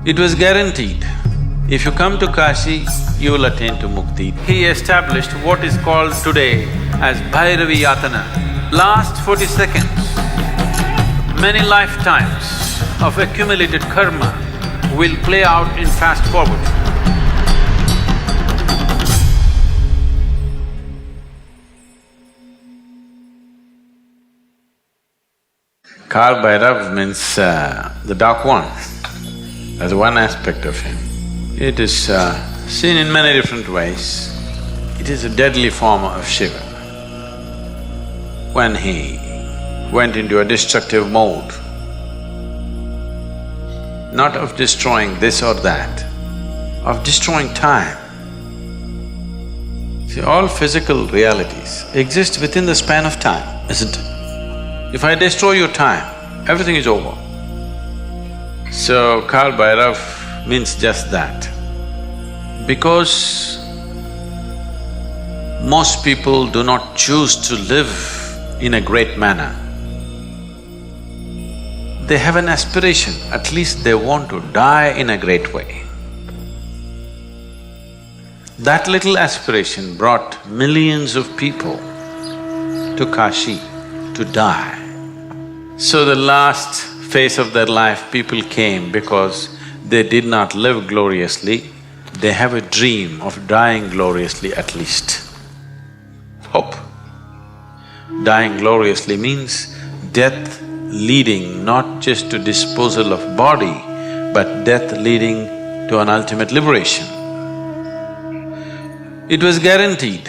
It was guaranteed, if you come to Kashi, you will attain to mukti. He established what is called today as Bhairavi Yatana. Last 40 seconds, many lifetimes of accumulated karma will play out in fast forward. Kal Bhairav means the dark one. That's one aspect of him. It is seen in many different ways. It is a deadly form of Shiva. When he went into a destructive mode, not of destroying this or that, of destroying time. See, all physical realities exist within the span of time, isn't it? If I destroy your time, everything is over. So, Kal Bhairav means just that. Because most people do not choose to live in a great manner, they have an aspiration, at least they want to die in a great way. That little aspiration brought millions of people to Kashi to die. So the last phase of their life, people came because they did not live gloriously, they have a dream of dying gloriously at least. Hope. Dying gloriously means death leading not just to disposal of body, but death leading to an ultimate liberation. It was guaranteed,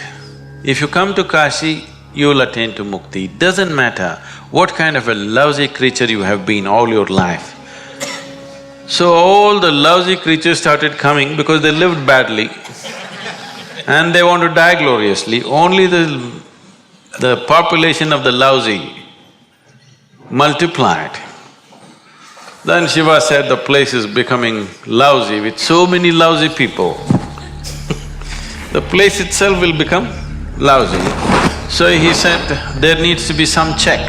if you come to Kashi, you will attain to mukti. It doesn't matter what kind of a lousy creature you have been all your life. So all the lousy creatures started coming because they lived badly and they want to die gloriously. Only the population of the lousy multiplied. Then Shiva said the place is becoming lousy with so many lousy people. The place itself will become lousy. So he said, there needs to be some check.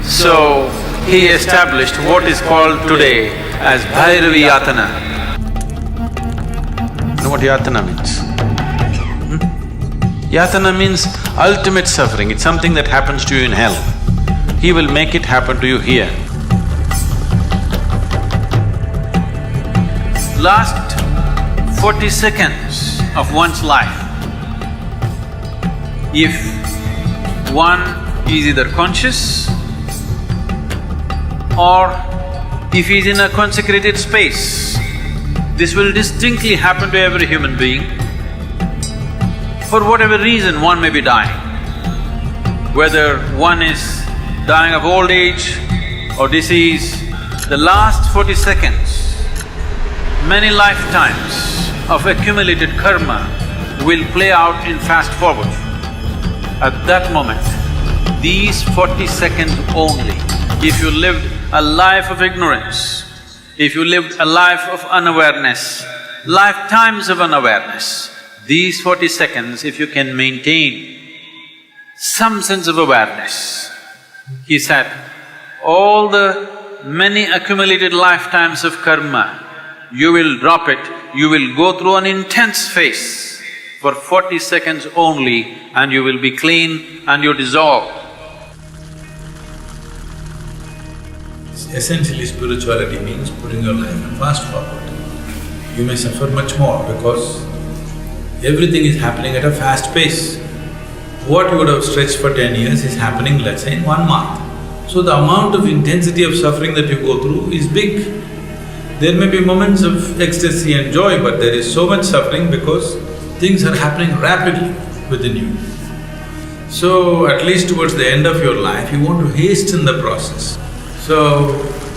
So he established what is called today as Bhairavi Yatana. You know what Yatana means? Yatana means ultimate suffering, it's something that happens to you in hell. He will make it happen to you here. Last 40 seconds of one's life, if one is either conscious or if he is in a consecrated space, this will distinctly happen to every human being. For whatever reason, one may be dying. Whether one is dying of old age or disease, the last 40 seconds, many lifetimes of accumulated karma will play out in fast forward. At that moment, these 40 seconds only, if you lived a life of ignorance, if you lived a life of unawareness, lifetimes of unawareness, these 40 seconds, if you can maintain some sense of awareness, he said, all the many accumulated lifetimes of karma, you will drop it, you will go through an intense phase for 40 seconds only and you will be clean and you dissolve. Essentially, spirituality means putting your life in fast forward. You may suffer much more because everything is happening at a fast pace. What you would have stretched for 10 years is happening, let's say, in 1 month. So the amount of intensity of suffering that you go through is big. There may be moments of ecstasy and joy, but there is so much suffering because things are happening rapidly within you. So, at least towards the end of your life, you want to hasten the process. So,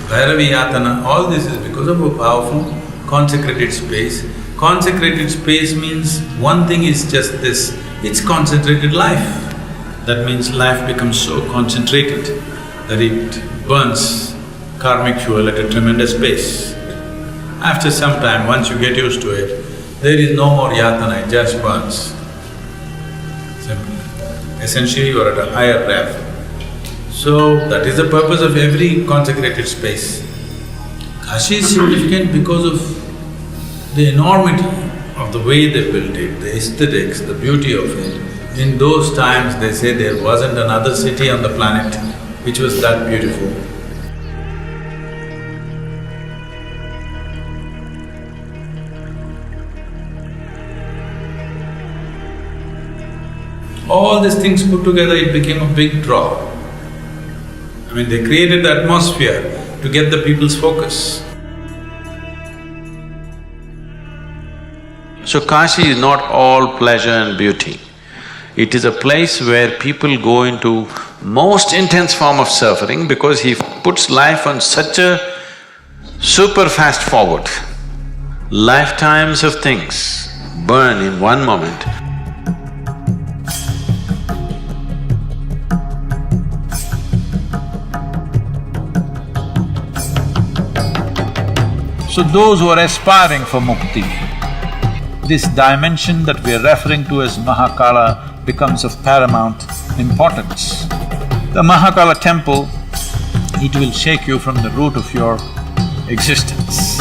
Bhairavi Yatana, all this is because of a powerful consecrated space. Consecrated space means one thing is just this, it's concentrated life. That means life becomes so concentrated that it burns karmic fuel at a tremendous pace. After some time, once you get used to it, there is no more yatana, it just burns. Simple. Essentially, you are at a higher rev. So, that is the purpose of every consecrated space. Kashi is significant because of the enormity of the way they built it, the aesthetics, the beauty of it. In those times, they say there wasn't another city on the planet which was that beautiful. All these things put together, it became a big draw. I mean, they created the atmosphere to get the people's focus. So Kashi is not all pleasure and beauty. It is a place where people go into most intense form of suffering because he puts life on such a super fast forward. Lifetimes of things burn in one moment. So those who are aspiring for mukti, this dimension that we are referring to as Mahakala becomes of paramount importance. The Mahakala temple, it will shake you from the root of your existence.